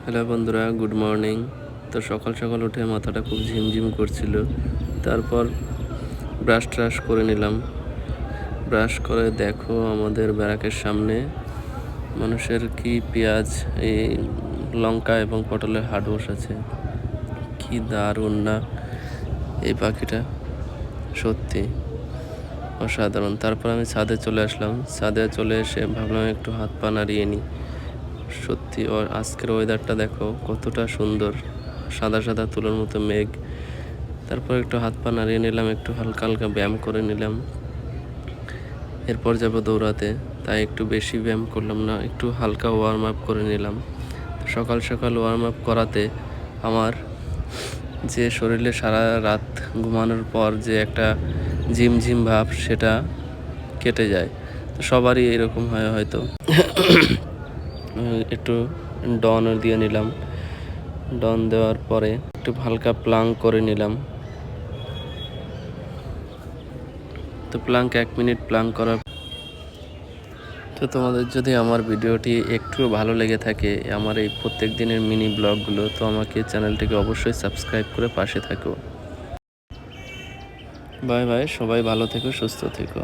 Hello বন্ধুরা, good morning. তো সকাল সকাল উঠে মাথাটা খুব ঝিমঝিম করছিল। তারপর ব্রাশ করে নিলাম। ব্রাশ করে দেখো আমাদের ব্যারাকের সামনে মানুষের কি পেঁয়াজ, এই লঙ্কা এবং পটলের হাট বসেছে। কি দারুণ না এই পাখিটা, সত্যি অসাধারণ। তারপর আমি ছাদে চলে আসলাম। ছাদে চলে এসে ভাবলাম একটু হাত পা নাড়িয়ে নিই। সত্যি আজকের ওয়েদারটা দেখো কতটা সুন্দর, সাদা সাদা তুলোর মতো মেঘ। তারপর একটু হাত পা নাড়িয়ে নিলাম, একটু হালকা হালকা ব্যায়াম করে নিলাম। এরপর যাব দৌড়াতে, তাই একটু বেশি ব্যায়াম করলাম না, একটু হালকা ওয়ার্ম আপ করে নিলাম। সকাল সকাল ওয়ার্ম আপ করাতে আমার যে শরীরে সারা রাত ঘুমানোর পর যে একটা ঝিমঝিম ভাব, সেটা কেটে যায়। তো সবারই এরকম হয় হয়তো। একটু ডন দিয়ে নিলাম। ডন দেওয়ার পরে একটু হালকা প্লাঙ্ক করে নিলাম। তো প্লাঙ্ক 1 মিনিট প্লাঙ্ক করার। তো তোমাদের যদি আমার ভিডিওটি একটু ভালো লেগে থাকে, আমার এই প্রত্যেক দিনের মিনি ব্লগগুলো, তো আমাকে চ্যানেলটিকে অবশ্যই সাবস্ক্রাইব করে পাশে থাকো। বাই বাই, সবাই ভালো থেকো, সুস্থ থেকো।